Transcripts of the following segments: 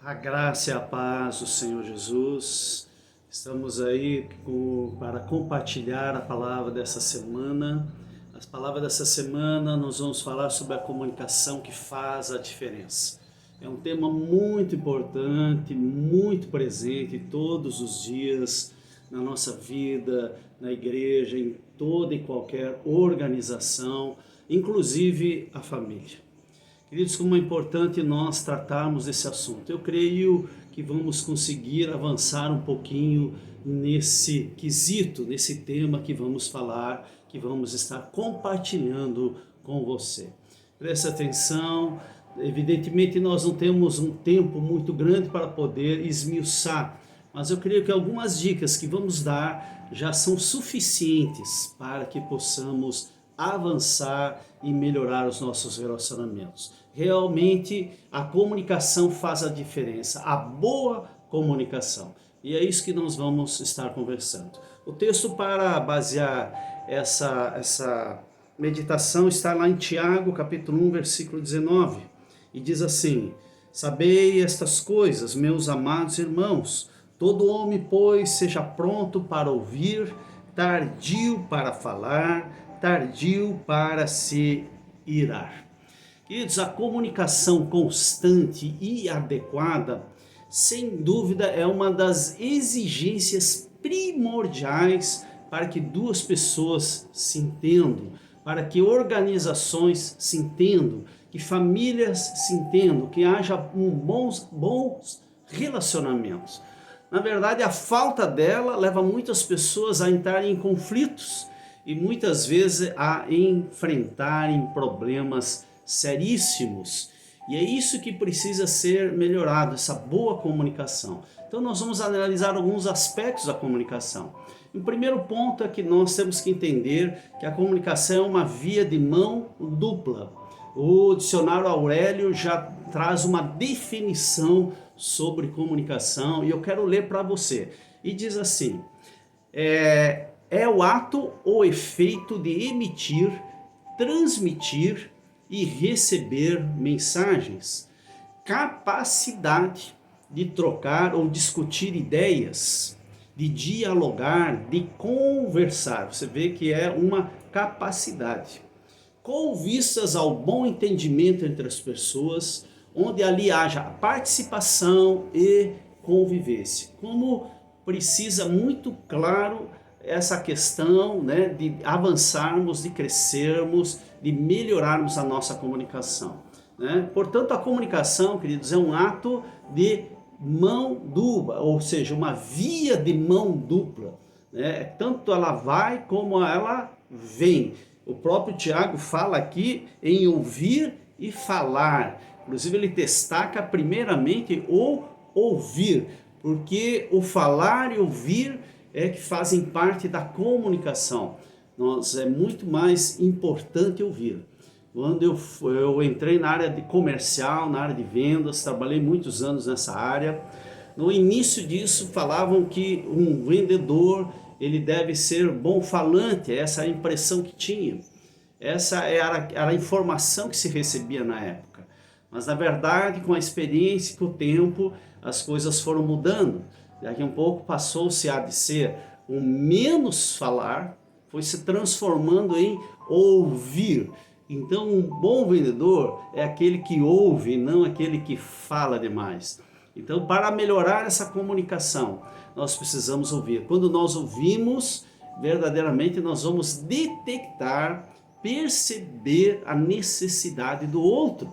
A graça e a paz do Senhor Jesus. Estamos aí para compartilhar a palavra dessa semana. As palavras dessa semana nós vamos falar sobre a comunicação que faz a diferença. É um tema muito importante, muito presente todos os dias na nossa vida, na igreja, em toda e qualquer organização, inclusive a família. Queridos, como é importante nós tratarmos desse assunto. Eu creio que vamos conseguir avançar um pouquinho nesse quesito, nesse tema que vamos falar, que vamos estar compartilhando com você. Preste atenção, evidentemente nós não temos um tempo muito grande para poder esmiuçar, mas eu creio que algumas dicas que vamos dar já são suficientes para que possamos avançar e melhorar os nossos relacionamentos. Realmente a comunicação faz a diferença, a boa comunicação. E é isso que nós vamos estar conversando. O texto para basear essa meditação está lá em Tiago, capítulo 1, versículo 19. E diz assim: Sabei estas coisas, meus amados irmãos, todo homem, pois, seja pronto para ouvir, tardio para falar, tardio para se irar. Queridos, a comunicação constante e adequada, sem dúvida, é uma das exigências primordiais para que duas pessoas se entendam, para que organizações se entendam, que famílias se entendam, que haja bons relacionamentos. Na verdade, a falta dela leva muitas pessoas a entrarem em conflitos e muitas vezes a enfrentarem problemas seríssimos. E é isso que precisa ser melhorado, essa boa comunicação. Então nós vamos analisar alguns aspectos da comunicação. O primeiro ponto é que nós temos que entender que a comunicação é uma via de mão dupla. O dicionário Aurélio já traz uma definição sobre comunicação e eu quero ler para você. E diz assim: é o ato ou efeito de emitir, transmitir e receber mensagens, capacidade de trocar ou discutir ideias, de dialogar, de conversar. Você vê que é uma capacidade, com vistas ao bom entendimento entre as pessoas, onde ali haja participação e convivência. Como precisa muito claro essa questão, né, de avançarmos, de crescermos, de melhorarmos a nossa comunicação, né? Portanto, a comunicação, queridos, é um ato de mão dupla, ou seja, uma via de mão dupla, né? Tanto ela vai como ela vem. O próprio Tiago fala aqui em ouvir e falar. Inclusive ele destaca primeiramente o ouvir, porque o falar e ouvir é que fazem parte da comunicação. É muito mais importante ouvir. Quando eu entrei na área de comercial, na área de vendas, trabalhei muitos anos nessa área. No início disso falavam que um vendedor ele deve ser bom falante, essa é a impressão que tinha. Essa era a informação que se recebia na época. Mas na verdade, com a experiência e com o tempo, as coisas foram mudando. Daqui a um pouco passou-se a de ser um menos falar, foi se transformando em ouvir. Então um bom vendedor é aquele que ouve, não aquele que fala demais. Então, para melhorar essa comunicação, nós precisamos ouvir. Quando nós ouvimos, verdadeiramente nós vamos detectar, perceber a necessidade do outro.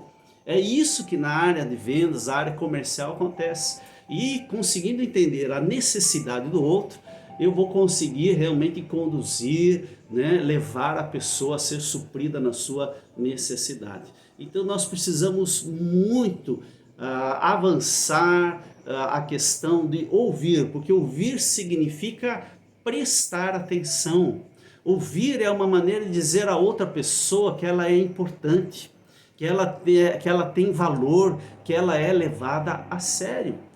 É isso que na área de vendas, na área comercial acontece. E conseguindo entender a necessidade do outro, eu vou conseguir realmente conduzir, né, levar a pessoa a ser suprida na sua necessidade. Então nós precisamos muito avançar a questão de ouvir, porque ouvir significa prestar atenção. Ouvir é uma maneira de dizer a outra pessoa que ela é importante, que ela tem valor, que ela é levada a sério.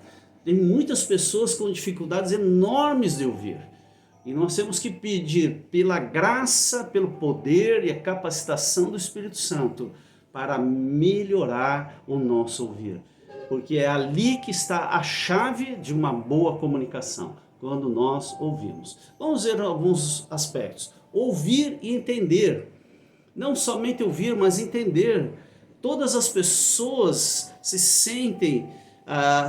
Tem muitas pessoas com dificuldades enormes de ouvir. E nós temos que pedir pela graça, pelo poder e a capacitação do Espírito Santo para melhorar o nosso ouvir. porque é ali que está a chave de uma boa comunicação, quando nós ouvimos. Vamos ver alguns aspectos. Ouvir e entender. Não somente ouvir, mas entender. Todas as pessoas se sentem a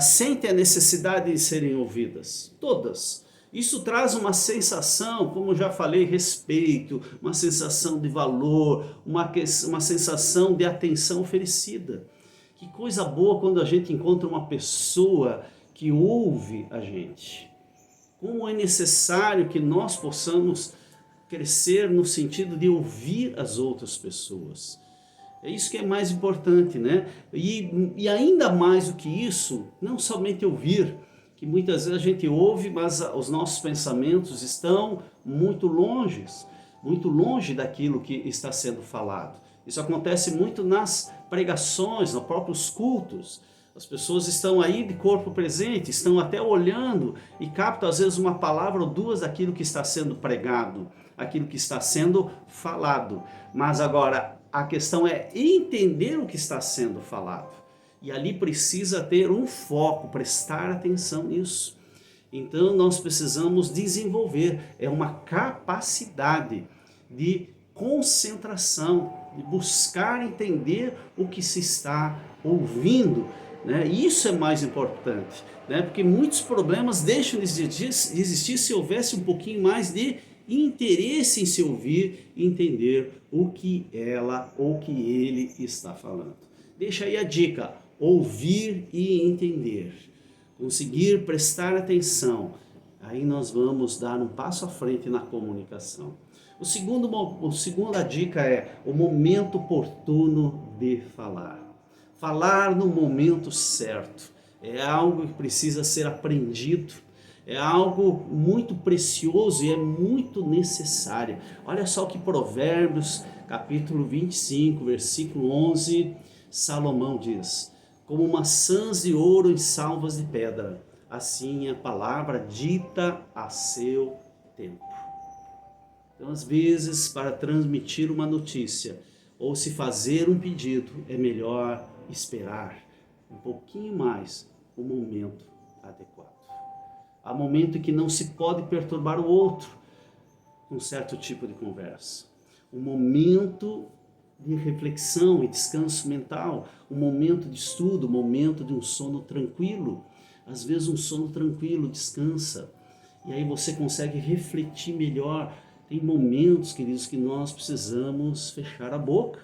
necessidade de serem ouvidas. Todas. Isso traz uma sensação, como já falei, respeito, uma sensação de valor, uma sensação de atenção oferecida. Que coisa boa quando a gente encontra uma pessoa que ouve a gente. Como é necessário que nós possamos crescer no sentido de ouvir as outras pessoas. É isso que é mais importante, né? E ainda mais do que isso, não somente ouvir, que muitas vezes a gente ouve, mas os nossos pensamentos estão muito longe daquilo que está sendo falado. Isso acontece muito nas pregações, nos próprios cultos. As pessoas estão aí de corpo presente, estão até olhando e captam às vezes uma palavra ou duas daquilo que está sendo pregado, aquilo que está sendo falado. Mas agora a questão é entender o que está sendo falado. E ali precisa ter um foco, prestar atenção nisso. Então nós precisamos desenvolver, é uma capacidade de concentração, de buscar entender o que se está ouvindo, né? Isso é mais importante, né? Porque muitos problemas deixam de existir se houvesse um pouquinho mais de interesse em se ouvir e entender o que ela ou que ele está falando. Deixa aí a dica: ouvir e entender, conseguir prestar atenção, aí nós vamos dar um passo à frente na comunicação. A segunda dica é o momento oportuno de falar. Falar no momento certo é algo que precisa ser aprendido, é algo muito precioso e é muito necessário. Olha só o que Provérbios, capítulo 25, versículo 11, Salomão diz: como maçãs de ouro em salvas de pedra, assim é a palavra dita a seu tempo. Então, às vezes, para transmitir uma notícia ou se fazer um pedido, é melhor esperar um pouquinho mais o momento adequado. Há momento em que não se pode perturbar o outro com certo tipo de conversa. Um momento de reflexão e descanso mental, um momento de estudo, um momento de um sono tranquilo. Às vezes um sono tranquilo descansa e aí você consegue refletir melhor. Tem momentos, queridos, que nós precisamos fechar a boca,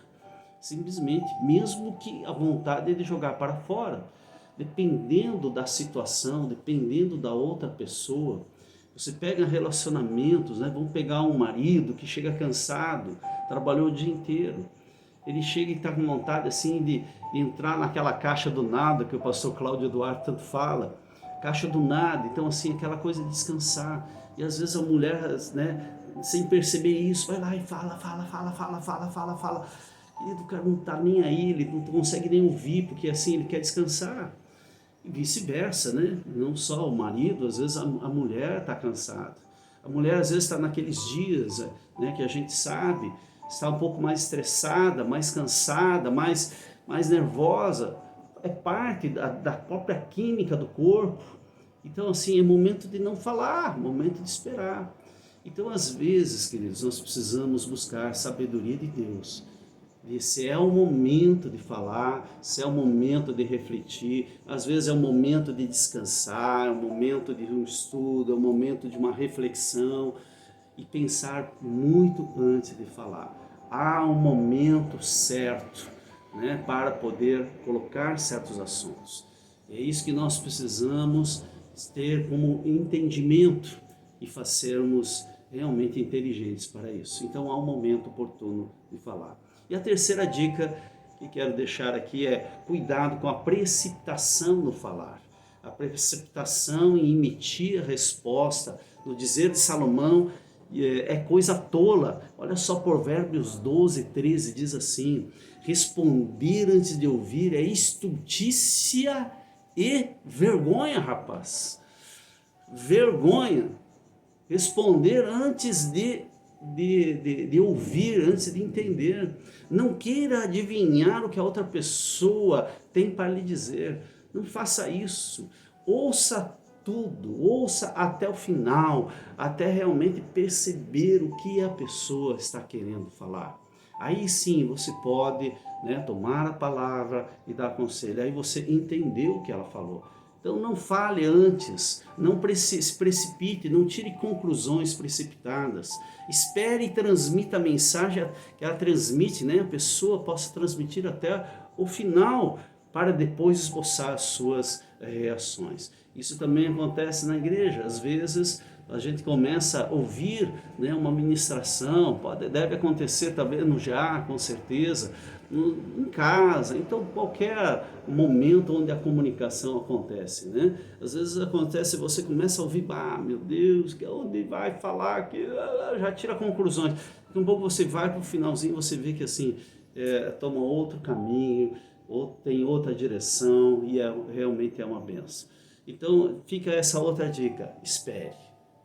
simplesmente, mesmo que a vontade é de jogar para fora, dependendo da situação, dependendo da outra pessoa. Você pega relacionamentos, né? Vamos pegar um marido que chega cansado, trabalhou o dia inteiro, ele chega e está com vontade assim de entrar naquela caixa do nada que o pastor Cláudio Eduardo tanto fala, caixa do nada. Então assim, aquela coisa de descansar. E às vezes a mulher, né, sem perceber isso, vai lá e fala. Querido, o cara não está nem aí, ele não consegue nem ouvir, porque assim ele quer descansar. E vice-versa, né? Não só o marido, às vezes a mulher está cansada. A mulher às vezes está naqueles dias, né, que a gente sabe, está um pouco mais estressada, mais cansada, mais nervosa. É parte da própria química do corpo. Então assim, é momento de não falar, momento de esperar. Então às vezes, queridos, nós precisamos buscar sabedoria de Deus. Se é o momento de falar, se é o momento de refletir, às vezes é o momento de descansar, é o momento de um estudo, é o momento de uma reflexão e pensar muito antes de falar. Há um momento certo, né, para poder colocar certos assuntos. É isso que nós precisamos ter como entendimento e sermos realmente inteligentes para isso. Então há um momento oportuno de falar. E a terceira dica que quero deixar aqui é cuidado com a precipitação no falar. A precipitação em emitir a resposta, no dizer de Salomão, é coisa tola. Olha só, Provérbios 12, 13 diz assim: responder antes de ouvir é estultícia e vergonha, rapaz. Vergonha. Responder antes de ouvir, antes de entender. Não queira adivinhar o que a outra pessoa tem para lhe dizer. Não faça isso. Ouça tudo, ouça até o final, até realmente perceber o que a pessoa está querendo falar. Aí sim você pode, né, tomar a palavra e dar conselho. Aí você entendeu o que ela falou. Então não fale antes, não se precipite, não tire conclusões precipitadas. Espere e transmita a mensagem que ela transmite, né? A pessoa possa transmitir até o final para depois esboçar as suas reações. Isso também acontece na igreja. Às vezes a gente começa a ouvir, né, uma ministração, deve acontecer também no já, com certeza, em casa, então qualquer momento onde a comunicação acontece, né? Às vezes acontece, você começa a ouvir, meu Deus, onde vai falar, que já tira conclusões. Daqui a pouco você vai para o finalzinho, você vê que assim, toma outro caminho, ou tem outra direção, e realmente é uma benção. Então fica essa outra dica, espere,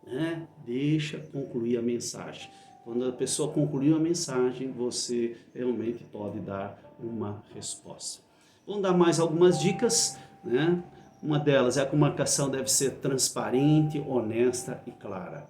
né? Deixa concluir a mensagem. Quando a pessoa concluiu a mensagem, você realmente pode dar uma resposta. Vamos dar mais algumas dicas, né? Uma delas é a comunicação deve ser transparente, honesta e clara.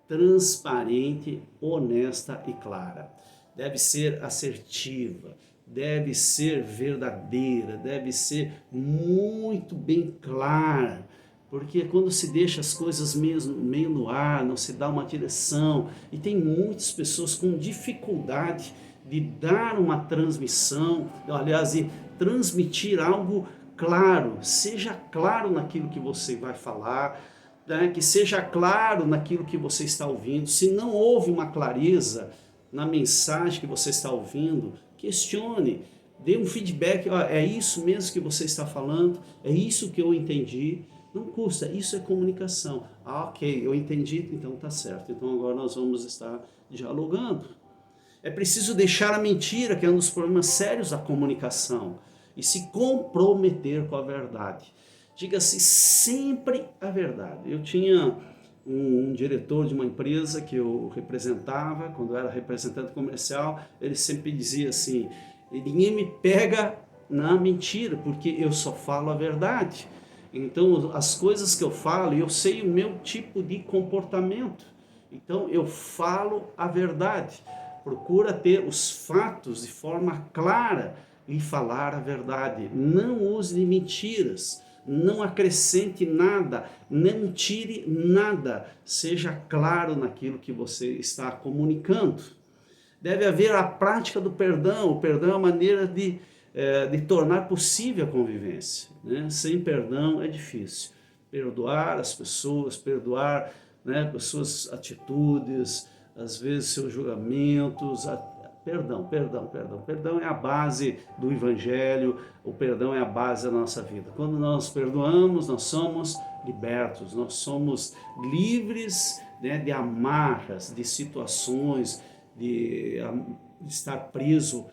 Transparente, honesta e clara. Deve ser assertiva, deve ser verdadeira, deve ser muito bem clara. Porque quando se deixa as coisas meio no ar, não se dá uma direção, e tem muitas pessoas com dificuldade de dar uma transmissão, aliás, de transmitir algo claro. Seja claro naquilo que você vai falar, né? Que seja claro naquilo que você está ouvindo. Se não houve uma clareza na mensagem que você está ouvindo, questione, dê um feedback, é isso mesmo que você está falando, é isso que eu entendi. Não custa, isso é comunicação. Ok, eu entendi, então tá certo. Então agora nós vamos estar dialogando. É preciso deixar a mentira, que é um dos problemas sérios da comunicação, e se comprometer com a verdade. Diga-se sempre a verdade. Eu tinha um diretor de uma empresa que eu representava, quando eu era representante comercial, ele sempre dizia assim, ninguém me pega na mentira, porque eu só falo a verdade. Então, as coisas que eu falo, eu sei o meu tipo de comportamento. Então, eu falo a verdade. Procura ter os fatos de forma clara e falar a verdade. Não use de mentiras. Não acrescente nada. Não tire nada. Seja claro naquilo que você está comunicando. Deve haver a prática do perdão. O perdão é uma maneira de tornar possível a convivência, né? Sem perdão é difícil. Perdoar as pessoas, perdoar, né, as suas atitudes, às vezes seus julgamentos. Perdão. Perdão é a base do Evangelho, o perdão é a base da nossa vida. Quando nós perdoamos, nós somos libertos, nós somos livres, né, de amarras, de situações, de estar preso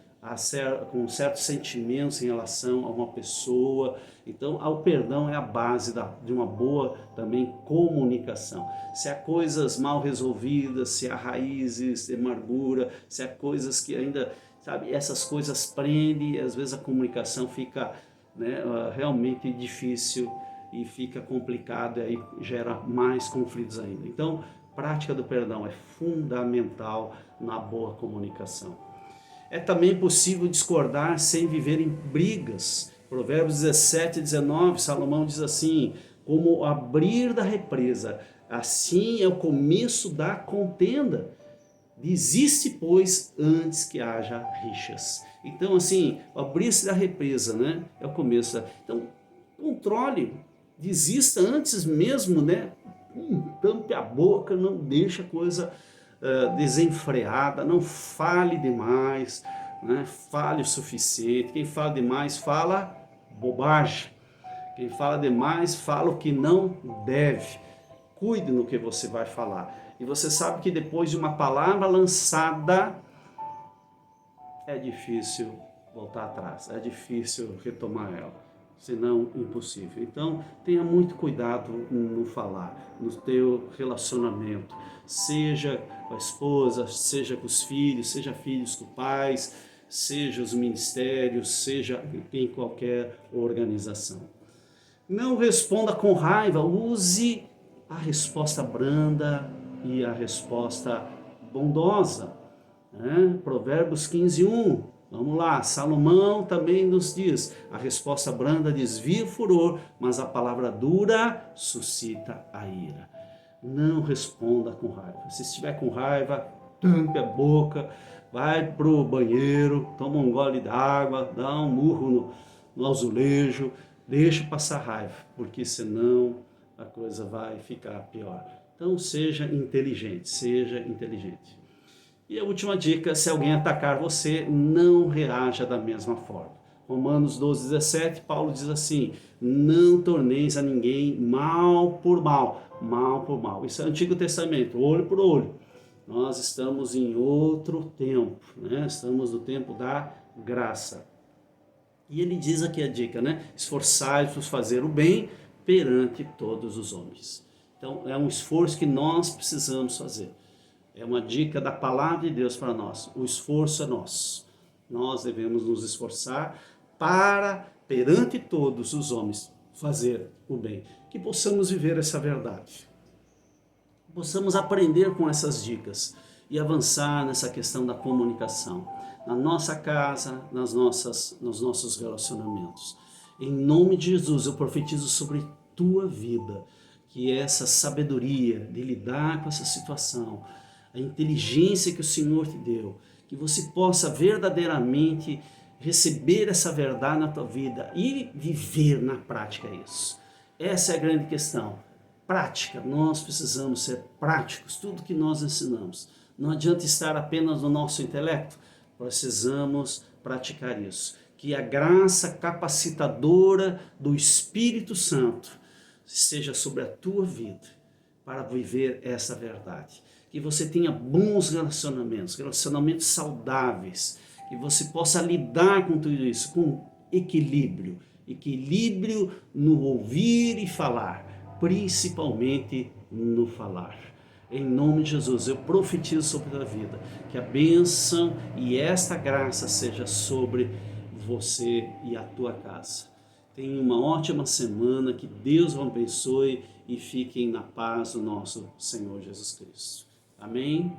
com certos sentimentos em relação a uma pessoa. Então, o perdão é a base de uma boa também comunicação. Se há coisas mal resolvidas, se há raízes de amargura, se há coisas que ainda, sabe, essas coisas prendem, e às vezes a comunicação fica, né, realmente difícil e fica complicado, e aí gera mais conflitos ainda. Então, prática do perdão é fundamental na boa comunicação. É também possível discordar sem viver em brigas. Provérbios 17:19, Salomão diz assim, como o abrir da represa, assim é o começo da contenda. Desiste, pois, antes que haja rixas. Então, assim, o abrir-se da represa, né, é o começo. Então, controle, desista antes mesmo, né, tampe a boca, não deixa a coisa desenfreada, não fale demais, né? Fale o suficiente. Quem fala demais fala bobagem. Quem fala demais fala o que não deve. Cuide no que você vai falar. E você sabe que depois de uma palavra lançada, é difícil voltar atrás, é difícil retomar ela. Senão impossível. Então tenha muito cuidado no falar, no teu relacionamento, seja com a esposa, seja com os filhos, seja filhos com pais, seja os ministérios, seja em qualquer organização. Não responda com raiva, use a resposta branda e a resposta bondosa. Provérbios 15:1. Vamos lá, Salomão também nos diz: a resposta branda desvia o furor, mas a palavra dura suscita a ira. Não responda com raiva. Se estiver com raiva, tampe a boca, vai pro banheiro, toma um gole d'água, dá um murro no azulejo, deixa passar raiva, porque senão a coisa vai ficar pior. Então seja inteligente, seja inteligente. E a última dica: se alguém atacar você, não reaja da mesma forma. Romanos 12:17, Paulo diz assim: não torneis a ninguém mal por mal, mal por mal. Isso é o Antigo Testamento, olho por olho. Nós estamos em outro tempo, né? Estamos no tempo da graça. E ele diz aqui a dica, né? Esforçai-vos fazer o bem perante todos os homens. Então é um esforço que nós precisamos fazer. É uma dica da palavra de Deus para nós. O esforço é nosso. Nós devemos nos esforçar para, perante todos os homens, fazer o bem. Que possamos viver essa verdade. Possamos aprender com essas dicas e avançar nessa questão da comunicação. Na nossa casa, nos nossos relacionamentos. Em nome de Jesus, eu profetizo sobre tua vida, que essa sabedoria de lidar com essa situação, a inteligência que o Senhor te deu, que você possa verdadeiramente receber essa verdade na tua vida e viver na prática isso. Essa é a grande questão. Prática, nós precisamos ser práticos, tudo que nós ensinamos. Não adianta estar apenas no nosso intelecto, precisamos praticar isso. Que a graça capacitadora do Espírito Santo esteja sobre a tua vida para viver essa verdade. Que você tenha bons relacionamentos, relacionamentos saudáveis, que você possa lidar com tudo isso com equilíbrio. Equilíbrio no ouvir e falar, principalmente no falar. Em nome de Jesus, eu profetizo sobre a tua vida, que a bênção e esta graça seja sobre você e a tua casa. Tenha uma ótima semana, que Deus o abençoe e fiquem na paz do nosso Senhor Jesus Cristo. Amém?